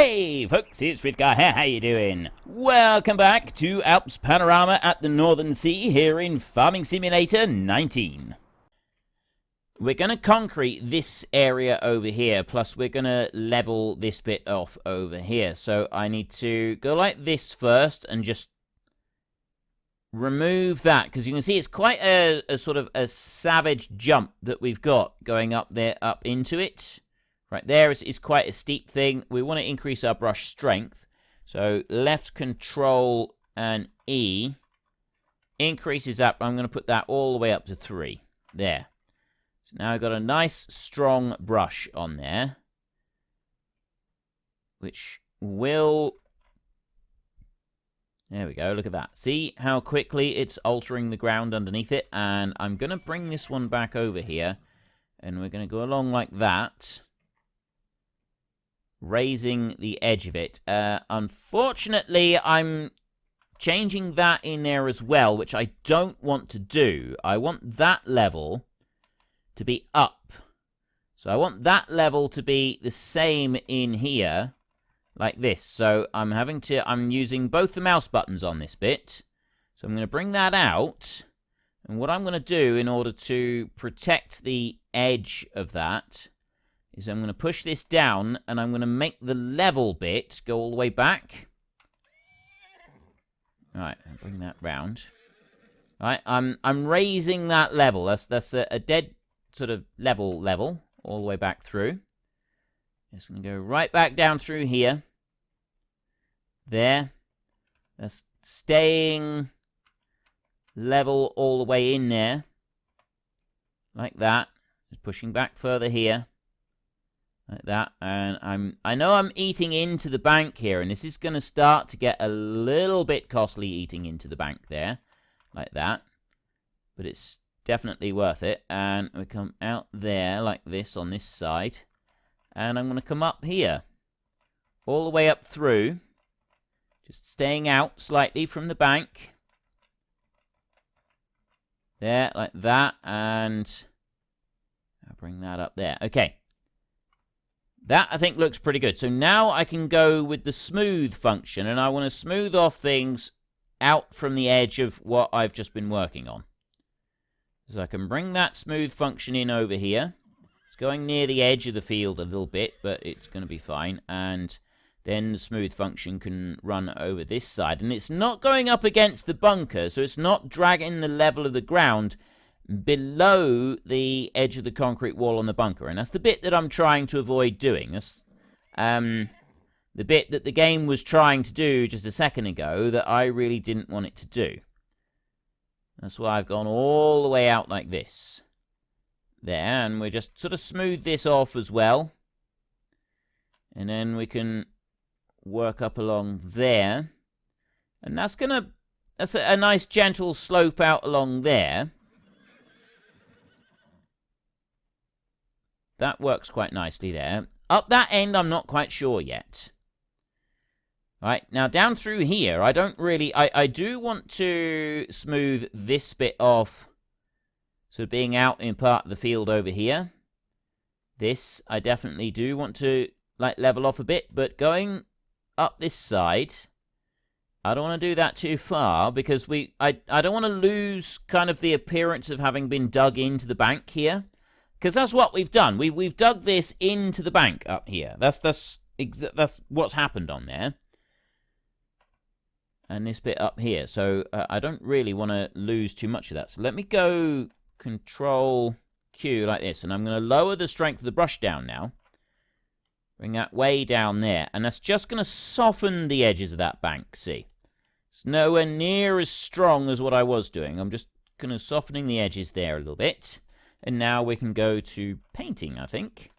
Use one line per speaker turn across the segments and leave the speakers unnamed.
Hey folks, it's Frithgar here, how you doing? Welcome back to Alps Panorama at the Northern Sea here in Farming Simulator 19. We're going to concrete this area over here, plus we're going to level this bit off over here. So I need to go like this first and just remove that, because you can see it's quite a sort of a savage jump that we've got going up there, up into it. Right there is quite a steep thing. We want to increase our brush strength. So left control and E increases up. I'm going to put that all the way up to 3. There. So now I've got a nice strong brush on there, which will... There we go, look at that. See how quickly it's altering the ground underneath it? And I'm going to bring this one back over here, and we're going to go along like that, raising the edge of it. Unfortunately, I'm changing that in there as well, which I don't want to do. I want that level to be up. So I want that level to be the same in here, like this. So I'm using both the mouse buttons on this bit. So I'm going to bring that out. And what I'm going to do in order to protect the edge of that is I'm going to push this down, and I'm going to make the level bit go all the way back. Right, I'll bring that round. Right, I'm raising that level. That's a dead sort of level all the way back through. Just going to go right back down through here. There. That's staying level all the way in there. Like that. Just pushing back further here. Like that. And I know I'm eating into the bank here, and this is going to start to get a little bit costly eating into the bank there. Like that. But it's definitely worth it. And we come out there like this on this side. And I'm going to come up here. All the way up through. Just staying out slightly from the bank. There, like that. And I'll bring that up there. Okay. That, I think, looks pretty good. So now I can go with the smooth function. And I want to smooth off things out from the edge of what I've just been working on. So I can bring that smooth function in over here. It's going near the edge of the field a little bit, but it's going to be fine. And then the smooth function can run over this side. And it's not going up against the bunker, so it's not dragging the level of the ground below the edge of the concrete wall on the bunker. And that's the bit that I'm trying to avoid doing. That's the bit that the game was trying to do just a second ago that I really didn't want it to do. That's why I've gone all the way out like this. There, and we just sort of smooth this off as well. And then we can work up along there. And that's a nice gentle slope out along there. That works quite nicely there. Up that end, I'm not quite sure yet. Right, now down through here, I don't really... I do want to smooth this bit off, sort of being out in part of the field over here. This, I definitely do want to, like, level off a bit, but going up this side, I don't want to do that too far, because I don't want to lose kind of the appearance of having been dug into the bank here. Because that's what we've done. We've dug this into the bank up here. That's what's happened on there. And this bit up here. So I don't really want to lose too much of that. So let me go Control Q like this. And I'm going to lower the strength of the brush down now. Bring that way down there. And that's just going to soften the edges of that bank, see. It's nowhere near as strong as what I was doing. I'm just kind of softening the edges there a little bit. And now we can go to painting, I think.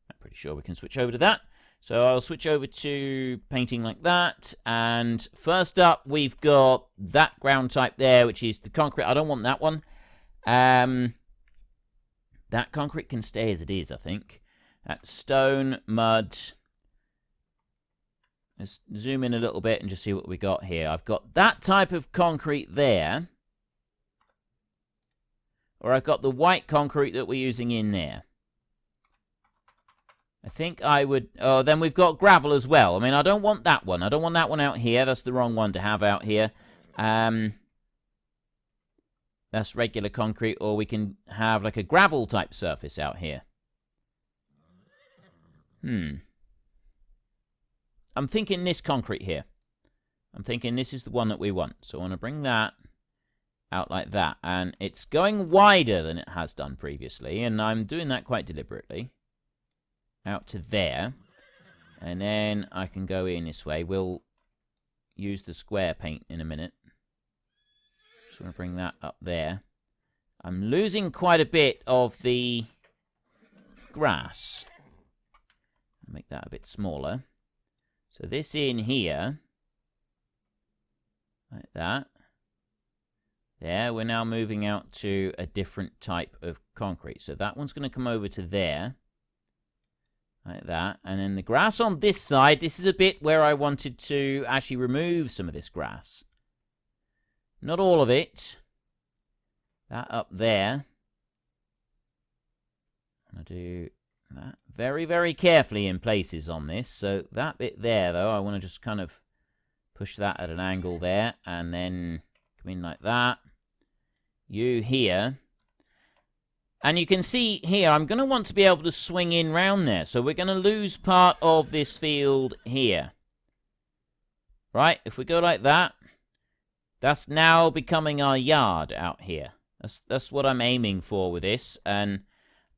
I'm pretty sure we can switch over to that. So I'll switch over to painting like that. And first up, we've got that ground type there, which is the concrete. I don't want that one. That concrete can stay as it is, I think. That's stone, mud. Let's zoom in a little bit and just see what we got here. I've got that type of concrete there. Or I've got the white concrete that we're using in there. I think I would... Oh, then we've got gravel as well. I mean, I don't want that one. I don't want that one out here. That's the wrong one to have out here. That's regular concrete, or we can have like a gravel type surface out here. I'm thinking this concrete here. I'm thinking this is the one that we want. So I want to bring that out like that. And it's going wider than it has done previously. And I'm doing that quite deliberately. Out to there. And then I can go in this way. We'll use the square paint in a minute. Just want to bring that up there. I'm losing quite a bit of the grass. Make that a bit smaller. So this in here. Like that. There, we're now moving out to a different type of concrete. So that one's going to come over to there. Like that. And then the grass on this side, this is a bit where I wanted to actually remove some of this grass. Not all of it. That up there. I'm going to do that very, very carefully in places on this. So that bit there, though, I want to just kind of push that at an angle there. And then come in like that. You here. And you can see here, I'm going to want to be able to swing in round there. So we're going to lose part of this field here. Right? If we go like that, that's now becoming our yard out here. That's what I'm aiming for with this. And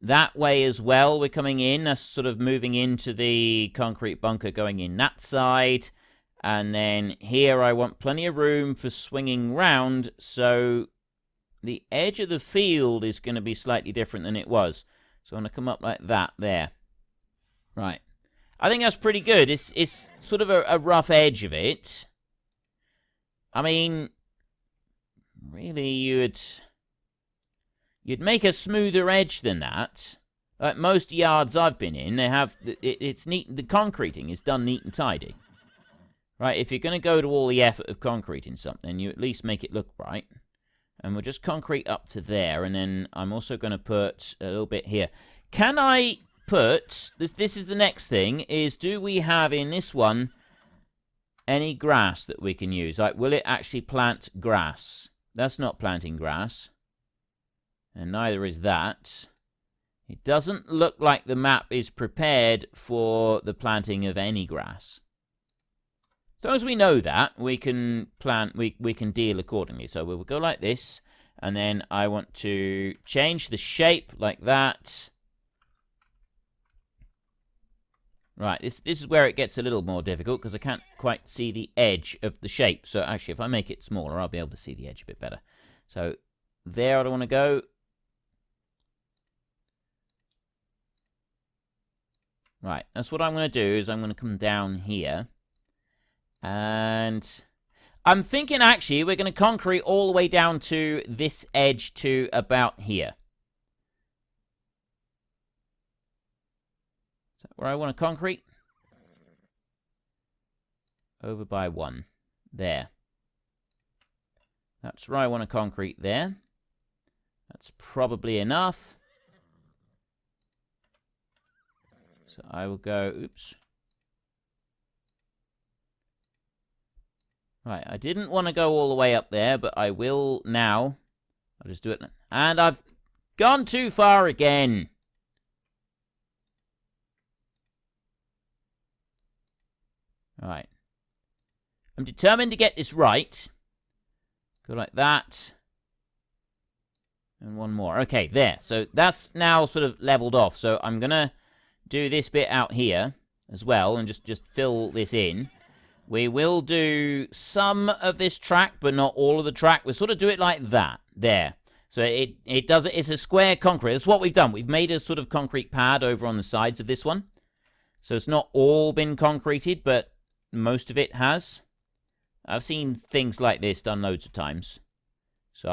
that way as well, we're coming in. That's sort of moving into the concrete bunker going in that side. And then here I want plenty of room for swinging round. So the edge of the field is going to be slightly different than it was. So I'm going to come up like that there. Right. I think that's pretty good. It's sort of a rough edge of it. I mean, really, you'd make a smoother edge than that. Like most yards I've been in, they have it's neat. The concreting is done neat and tidy. Right, if you're going to go to all the effort of concreting something, you at least make it look right. And we'll just concrete up to there, and then I'm also going to put a little bit here. Can I put, this is the next thing, is do we have in this one any grass that we can use? Like, will it actually plant grass? That's not planting grass. And neither is that. It doesn't look like the map is prepared for the planting of any grass. As long as we know that, we can plant, we can deal accordingly. So we'll go like this, and then I want to change the shape like that. Right, this is where it gets a little more difficult, because I can't quite see the edge of the shape. So actually, if I make it smaller, I'll be able to see the edge a bit better. So there I don't want to go. Right, that's what I'm going to do, is I'm going to come down here. And I'm thinking, actually, we're going to concrete all the way down to this edge to about here. Is that where I want to concrete? Over by 1. There. That's where I want to concrete there. That's probably enough. So I will go, oops. Right, I didn't want to go all the way up there, but I will now. I'll just do it. And I've gone too far again. Right. I'm determined to get this right. Go like that. And one more. Okay, there. So that's now sort of leveled off. So I'm going to do this bit out here as well and just fill this in. We will do some of this track, but not all of the track. We'll sort of do it like that. There. So it does it. It's a square concrete. That's what we've done. We've made a sort of concrete pad over on the sides of this one. So it's not all been concreted, but most of it has. I've seen things like this done loads of times. So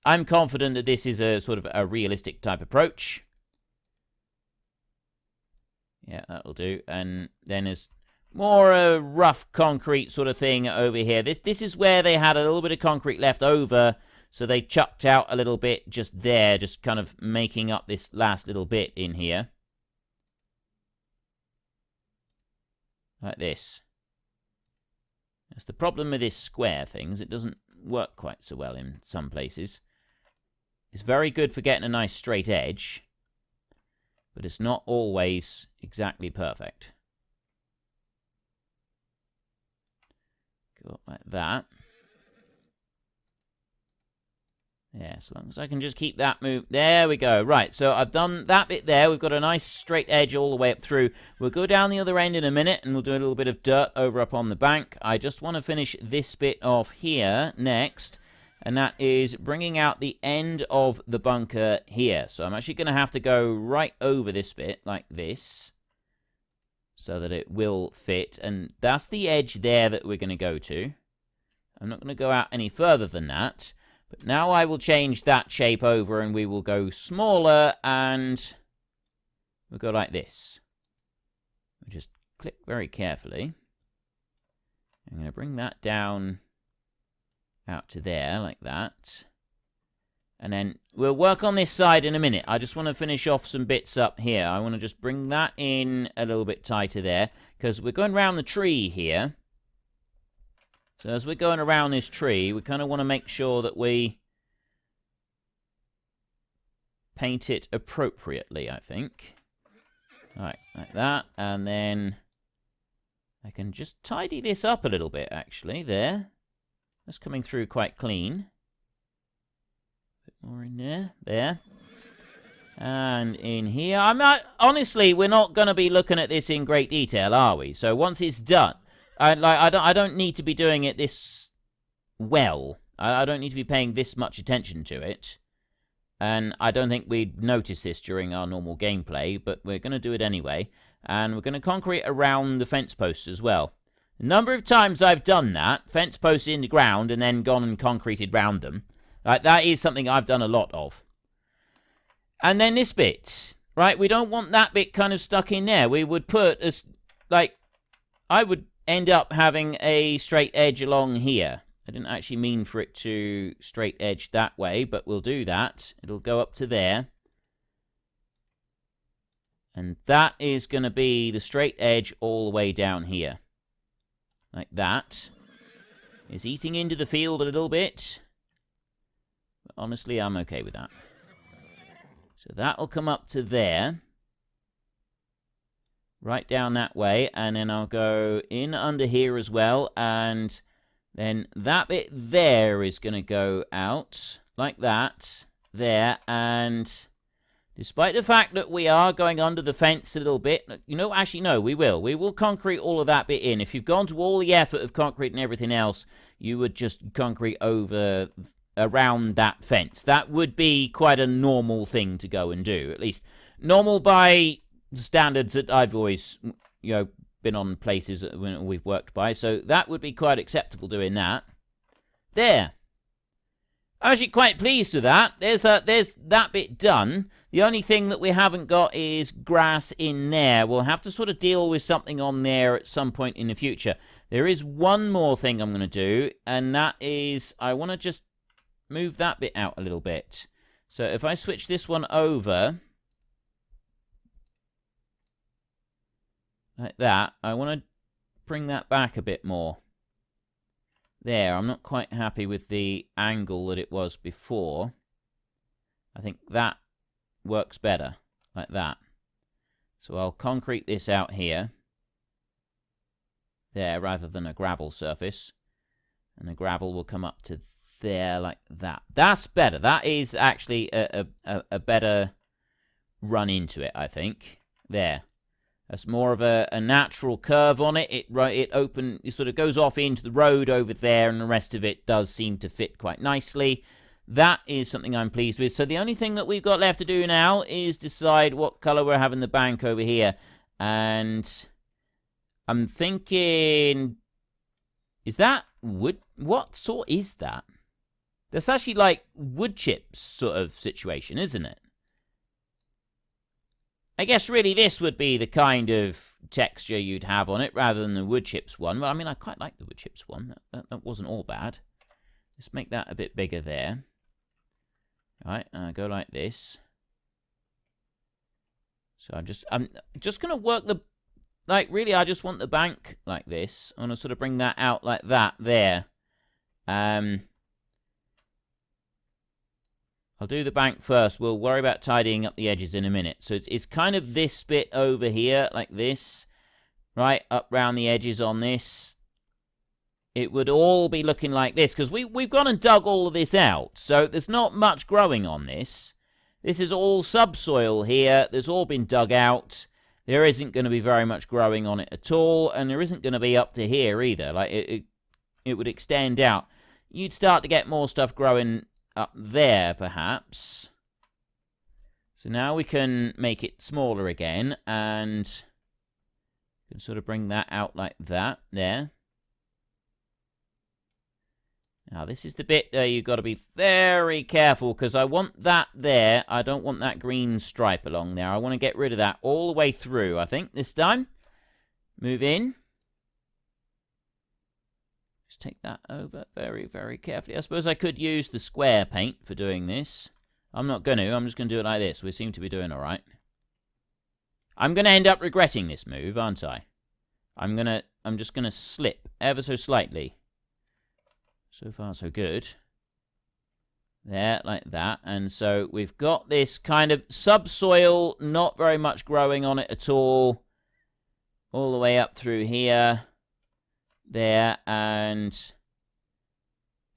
I'm confident that this is a sort of a realistic type approach. Yeah, that'll do. And then there's more a rough concrete sort of thing over here. This is where they had a little bit of concrete left over, so they chucked out a little bit just there, just kind of making up this last little bit in here. Like this. That's the problem with this square thing, is it doesn't work quite so well in some places. It's very good for getting a nice straight edge, but it's not always exactly perfect. Go up like that. Yeah, as long as I can just keep that move. There we go. Right, so I've done that bit there. We've got a nice straight edge all the way up through. We'll go down the other end in a minute, and we'll do a little bit of dirt over up on the bank. I just want to finish this bit off here next, and that is bringing out the end of the bunker here. So I'm actually going to have to go right over this bit, like this, so that it will fit. And that's the edge there that we're going to go to. I'm not going to go out any further than that. But now I will change that shape over, and we will go smaller, and we'll go like this. We'll just click very carefully. I'm going to bring that down out to there, like that. And then we'll work on this side in a minute. I just want to finish off some bits up here. I want to just bring that in a little bit tighter there, because we're going around the tree here. So as we're going around this tree, we kind of want to make sure that we paint it appropriately, I think. Alright, like that. And then I can just tidy this up a little bit, actually, there. That's coming through quite clean. A bit more in there. There. And in here. Honestly, we're not going to be looking at this in great detail, are we? So once it's done, I don't need to be doing it this well. I don't need to be paying this much attention to it. And I don't think we'd notice this during our normal gameplay, but we're going to do it anyway. And we're going to concrete around the fence posts as well. A number of times I've done that, fence posts in the ground, and then gone and concreted round them. Like, that is something I've done a lot of. And then this bit, right, we don't want that bit kind of stuck in there. We would put, I would end up having a straight edge along here. I didn't actually mean for it to straight edge that way, but we'll do that. It'll go up to there. And that is going to be the straight edge all the way down here. Like that. It's eating into the field a little bit. But honestly, I'm okay with that. So that'll come up to there. Right down that way, and then I'll go in under here as well, and then that bit there is going to go out, like that, there, and despite the fact that we are going under the fence a little bit, you know, actually, no, we will concrete all of that bit in. If you've gone to all the effort of concrete and everything else, you would just concrete over around that fence. That would be quite a normal thing to go and do, at least normal by the standards that I've always, you know, been on places that we've worked by. So that would be quite acceptable doing that. There. I'm actually quite pleased with that. There's that bit done. The only thing that we haven't got is grass in there. We'll have to sort of deal with something on there at some point in the future. There is one more thing I'm going to do, and that is I want to just move that bit out a little bit. So if I switch this one over like that, I want to bring that back a bit more. There, I'm not quite happy with the angle that it was before. I think that works better, like that. So I'll concrete this out here. There, rather than a gravel surface. And the gravel will come up to there, like that. That's better. That is actually a better run into it, I think. There. That's more of a natural curve on it. It sort of goes off into the road over there, and the rest of it does seem to fit quite nicely. That is something I'm pleased with. So the only thing that we've got left to do now is decide what colour we're having the bank over here. And I'm thinking, is that wood? What sort is that? That's actually like wood chips sort of situation, isn't it? I guess really this would be the kind of texture you'd have on it rather than the wood chips one. Well, I mean, I quite like the wood chips one. That wasn't all bad. Let's make that a bit bigger there. Right, and I go like this. So I'm just going to work like, really, I just want the bank like this. I want to sort of bring that out like that there. I'll do the bank first. We'll worry about tidying up the edges in a minute. So it's kind of this bit over here, like this, right, up round the edges on this. It would all be looking like this, because we've gone and dug all of this out. So there's not much growing on this. This is all subsoil here. There's all been dug out. There isn't going to be very much growing on it at all, and there isn't going to be up to here either. Like, it would extend out. You'd start to get more stuff growing up there, perhaps. So now we can make it smaller again, and you can sort of bring that out like that, there. Now, this is the bit you've got to be very careful, because I want that there. I don't want that green stripe along there. I want to get rid of that all the way through, I think, this time. Move in. Just take that over very, very carefully. I suppose I could use the square paint for doing this. I'm not going to. I'm just going to do it like this. We seem to be doing all right. I'm going to end up regretting this move, aren't I? I'm just going to slip ever so slightly. So far, so good. There, like that. And so we've got this kind of subsoil, not very much growing on it at all the way up through here, there, and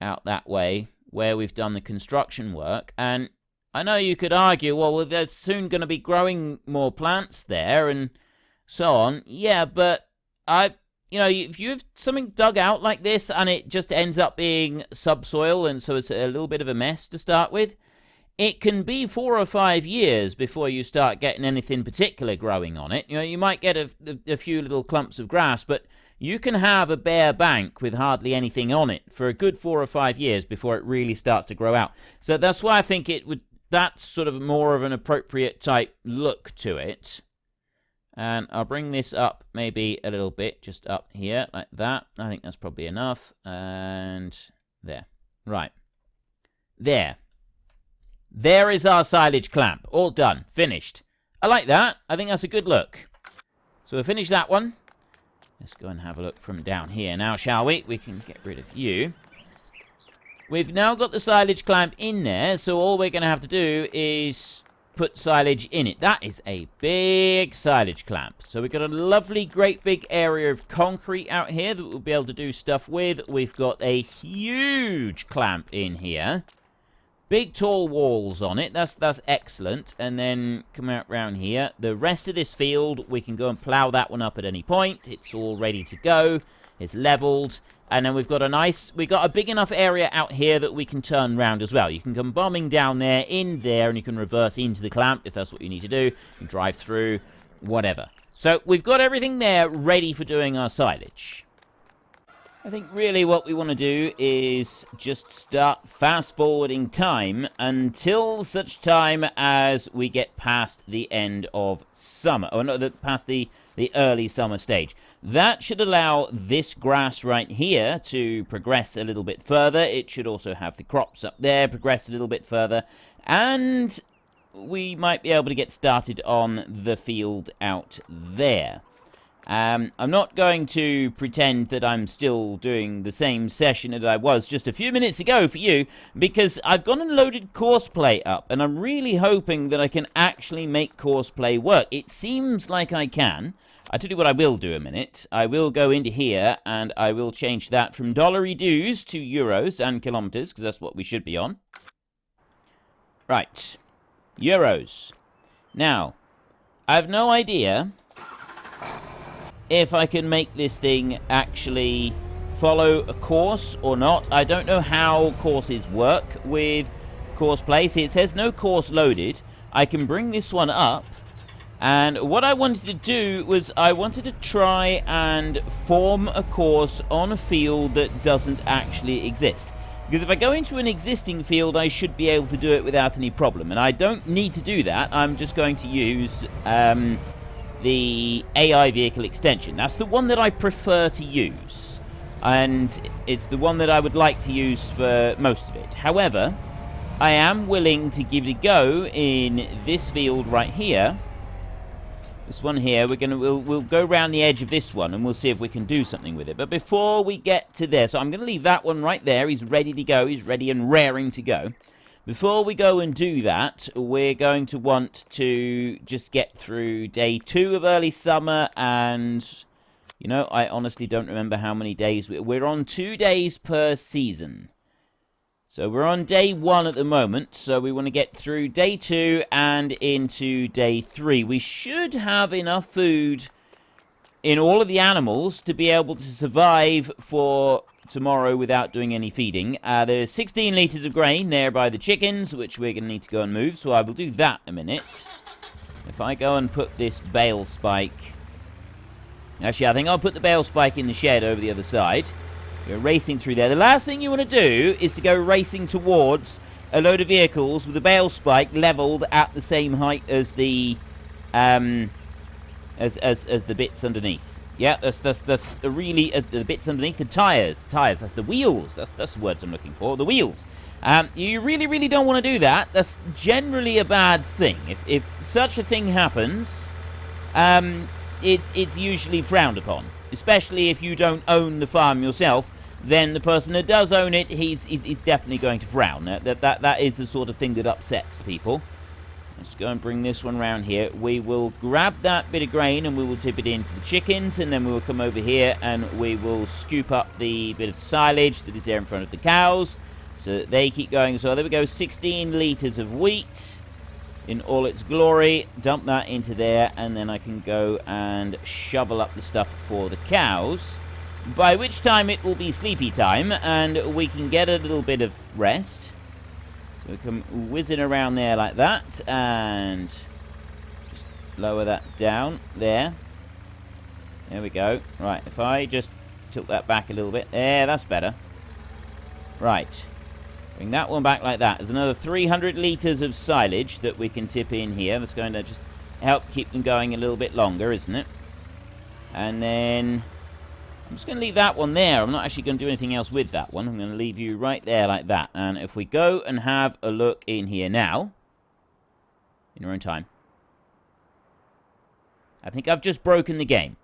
out that way, where we've done the construction work. And I know you could argue, well, there's soon going to be growing more plants there, and so on. Yeah, but you know, if you have something dug out like this and it just ends up being subsoil, and so it's a little bit of a mess to start with, it can be 4 or 5 years before you start getting anything particular growing on it. You know, you might get a few little clumps of grass, but you can have a bare bank with hardly anything on it for a good 4 or 5 years before it really starts to grow out. So that's why I think that's sort of more of an appropriate type look to it. And I'll bring this up maybe a little bit, just up here, like that. I think that's probably enough. And there. Right. There. There is our silage clamp. All done. Finished. I like that. I think that's a good look. So we'll finish that one. Let's go and have a look from down here now, shall we? We can get rid of you. We've now got the silage clamp in there, so all we're going to have to do is put silage in it. That is a big silage clamp. So we've got a lovely, great big area of concrete out here that we'll be able to do stuff with. We've got a huge clamp in here. Big, tall walls on it. That's excellent. And then come out round here. The rest of this field, we can go and plow that one up at any point. It's all ready to go. It's leveled. And then we've got a big enough area out here that we can turn round as well. You can come bombing down there, in there, and you can reverse into the clamp if that's what you need to do. And drive through, whatever. So we've got everything there ready for doing our silage. I think really what we want to do is just start fast-forwarding time until such time as we get past the end of summer. Or no, past the early summer stage. That should allow this grass right here to progress a little bit further. It should also have the crops up there progress a little bit further. And we might be able to get started on the field out there. I'm not going to pretend that I'm still doing the same session that I was just a few minutes ago for you, because I've gone and loaded Courseplay up, and I'm really hoping that I can actually make Courseplay work. It seems like I can. I'll tell you what I will do a minute. I will go into here, and I will change that from dollary dues to euros and kilometers, because that's what we should be on. Right. Euros. Now, I have no idea if I can make this thing actually follow a course or not. I don't know how courses work with Courseplay. See, it says no course loaded. I can bring this one up, and what I wanted to do was I wanted to try and form a course on a field that doesn't actually exist. Because if I go into an existing field, I should be able to do it without any problem, and I don't need to do that. I'm just going to use the AI vehicle extension. That's the one that I prefer to use, and it's the one that I would like to use for most of it. However, I am willing to give it a go in this field right here, This one here, we'll go around the edge of this one and we'll see if we can do something with it. But before we get to there, so I'm going to leave that one right there. He's ready to go. He's ready and raring to go. Before we go and do that, we're going to want to just get through day 2 of early summer. And, you know, I honestly don't remember how many days. We're on 2 days per season. So we're on day 1 at the moment, so we want to get through day 2 and into day 3. We should have enough food in all of the animals to be able to survive for tomorrow without doing any feeding. There's 16 litres of grain there by the chickens, which we're going to need to go and move, so I will do that in a minute. If I go and put this bale spike... Actually, I think I'll put the bale spike in the shed over the other side. You're racing through there. The last thing you want to do is to go racing towards a load of vehicles with a bale spike leveled at the same height as the as the bits underneath. Yeah, that's really the bits underneath the tires. That's the wheels. That's the words I'm looking for. The wheels. You really don't want to do that. That's generally a bad thing. If such a thing happens, it's usually frowned upon. Especially if you don't own the farm yourself, then the person that does own it, he's definitely going to frown. That is the sort of thing that upsets people. Let's go and bring this one round here. We will grab that bit of grain and we will tip it in for the chickens, and then we will come over here and we will scoop up the bit of silage that is there in front of the cows so that they keep going as well. There we go, 16 litres of wheat in all its glory. Dump that into there, and then I can go and shovel up the stuff for the cows, by which time it will be sleepy time and we can get a little bit of rest. So we come whizzing around there like that and just lower that down there. There we go. Right, if I just tilt that back a little bit, there, that's better. Right, bring that one back like that. There's another 300 litres of silage that we can tip in here. That's going to just help keep them going a little bit longer, isn't it? And then I'm just going to leave that one there. I'm not actually going to do anything else with that one. I'm going to leave you right there like that. And if we go and have a look in here now, in your own time, I think I've just broken the game.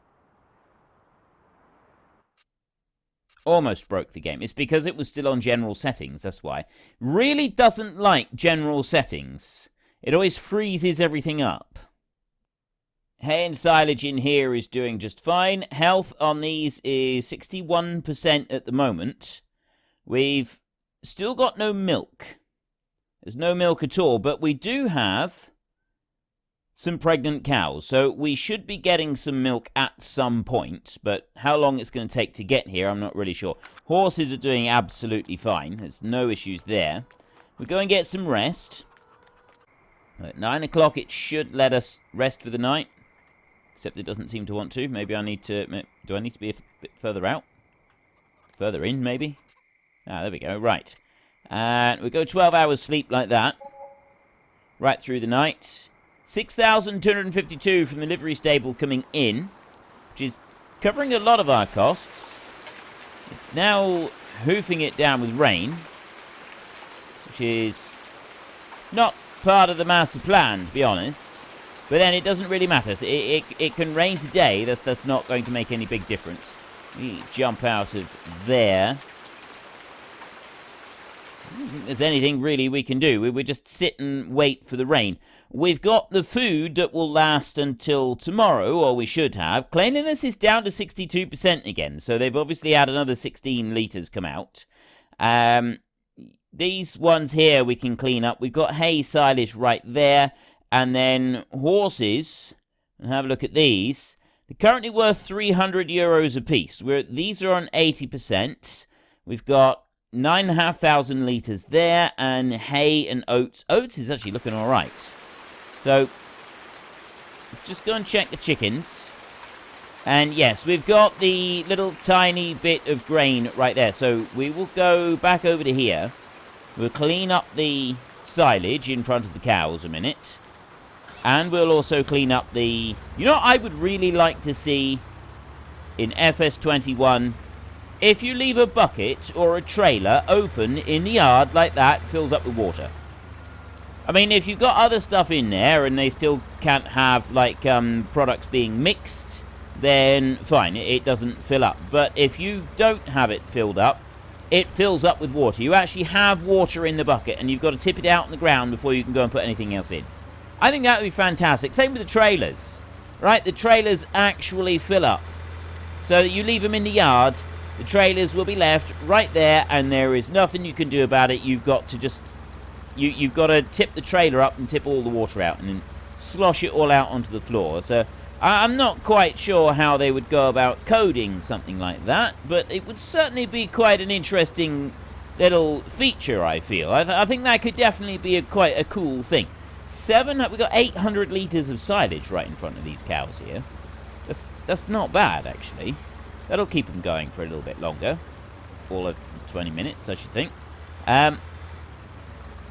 Almost broke the game. It's because it was still on general settings, that's why. Really doesn't like general settings. It always freezes everything up. Hay and silage in here is doing just fine. Health on these is 61% at the moment. We've still got no milk. There's no milk at all, but we do have some pregnant cows, so we should be getting some milk at some point, but how long it's going to take to get here, I'm not really sure. Horses are doing absolutely fine. There's no issues there. We go and get some rest. At 9 o'clock, it should let us rest for the night, except it doesn't seem to want to. Maybe I need to... Do I need to be a bit further out? Further in, maybe? Ah, there we go. Right. And we go 12 hours sleep like that. Right through the night. 6,252 from the livery stable coming in, which is covering a lot of our costs. It's now hoofing it down with rain, which is not part of the master plan, to be honest. But then it doesn't really matter. So it can rain today. That's not going to make any big difference. We jump out of there. I don't think there's anything really we can do. We just sit and wait for the rain. We've got the food that will last until tomorrow, or we should have. Cleanliness is down to 62% again, so they've obviously had another 16 litres come out. These ones here we can clean up. We've got hay silage right there, and then horses. And have a look at these. They're currently worth €300 a piece. These are on 80%. We've got 9,500 litres there, and hay and oats. Oats is actually looking all right. So let's just go and check the chickens. And yes, we've got the little tiny bit of grain right there. So we will go back over to here. We'll clean up the silage in front of the cows a minute. And we'll also clean up the... You know what I would really like to see in FS21? If you leave a bucket or a trailer open in the yard like that, it fills up with water. I mean, if you've got other stuff in there and they still can't have, like, products being mixed, then fine, it doesn't fill up. But if you don't have it filled up, it fills up with water. You actually have water in the bucket, and you've got to tip it out on the ground before you can go and put anything else in. I think that would be fantastic. Same with the trailers, right? The trailers actually fill up. So that you leave them in the yard, the trailers will be left right there, and there is nothing you can do about it. You've got to just... You've got to tip the trailer up and tip all the water out and then slosh it all out onto the floor. So I'm not quite sure how they would go about coding something like that, but it would certainly be quite an interesting little feature, I feel. I think that could definitely be quite a cool thing. We've got 800 litres of silage right in front of these cows here. That's not bad, actually. That'll keep them going for a little bit longer. All of 20 minutes, I should think.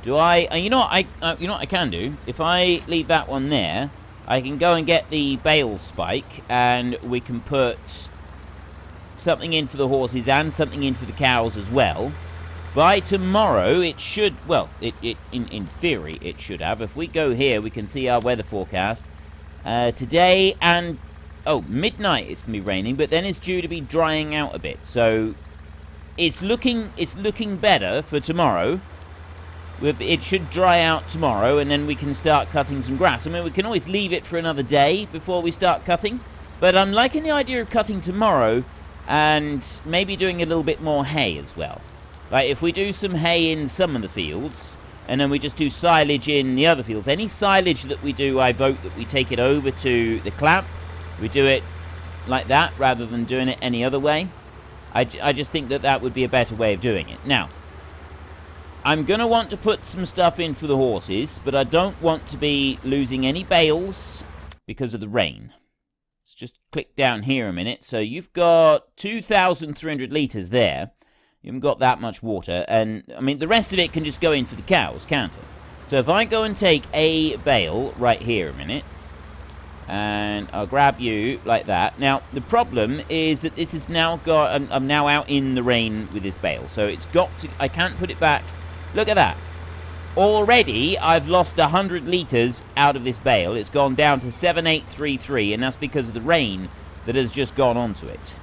You know what I can do? If I leave that one there, I can go and get the bale spike, and we can put something in for the horses and something in for the cows as well. By tomorrow, it should, well, in theory, it should have. If we go here, we can see our weather forecast. Today and, midnight it's going to be raining, but then it's due to be drying out a bit. So, it's looking better for tomorrow. It should dry out tomorrow, and then we can start cutting some grass. I mean, we can always leave it for another day before we start cutting. But I'm liking the idea of cutting tomorrow and maybe doing a little bit more hay as well. Like, if we do some hay in some of the fields, and then we just do silage in the other fields. Any silage that we do, I vote that we take it over to the clamp. We do it like that, rather than doing it any other way. I just think that would be a better way of doing it. Now, I'm going to want to put some stuff in for the horses, but I don't want to be losing any bales because of the rain. Let's just click down here a minute. So you've got 2,300 litres there. You haven't got that much water. And, I mean, the rest of it can just go in for the cows, can't it? So if I go and take a bale right here a minute, and I'll grab you like that. Now, the problem is that this is now got... I'm now out in the rain with this bale. So it's got to... I can't put it back. Look at that. Already, I've lost 100 litres out of this bale. It's gone down to 7833, and that's because of the rain that has just gone onto it.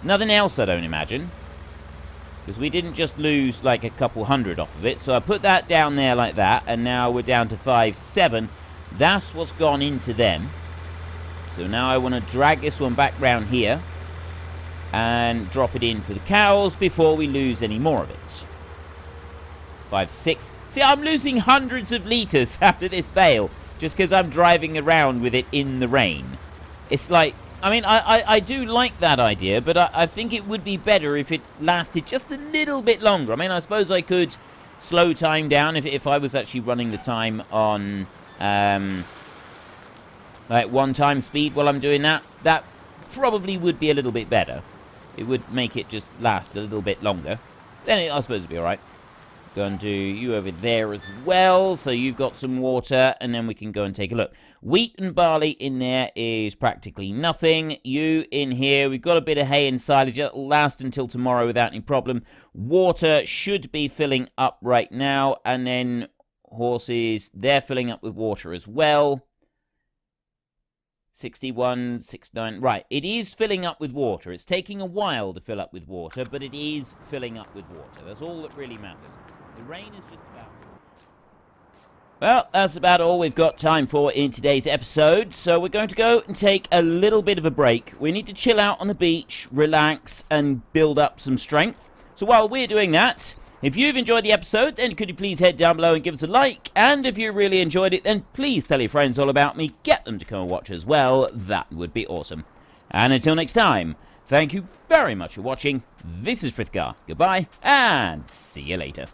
Nothing else, I don't imagine. Because we didn't just lose, like, a couple hundred off of it. So I put that down there like that, and now we're down to 57. That's what's gone into them. So now I want to drag this one back round here and drop it in for the cows before we lose any more of it. 5, 6. See, I'm losing hundreds of litres out of this bale just because I'm driving around with it in the rain. It's like, I mean, I do like that idea, but I think it would be better if it lasted just a little bit longer. I mean, I suppose I could slow time down if I was actually running the time on, like, one-time speed while I'm doing that. That probably would be a little bit better. It would make it just last a little bit longer. Then I suppose it'd be alright. Go and do you over there as well, so you've got some water, and then we can go and take a look. Wheat and barley in there is practically nothing. You in here, we've got a bit of hay and silage. It'll last until tomorrow without any problem. Water should be filling up right now, and then horses, they're filling up with water as well. 61, 69, right, it is filling up with water. It's taking a while to fill up with water, but it is filling up with water. That's all that really matters. The rain is just about... Well, that's about all we've got time for in today's episode, so we're going to go and take a little bit of a break. We need to chill out on the beach, relax, and build up some strength. So while we're doing that, if you've enjoyed the episode, then could you please head down below and give us a like, and if you really enjoyed it, then please tell your friends all about me, get them to come and watch as well. That would be awesome. And until next time, thank you very much for watching. This is Frithgar. Goodbye, and see you later.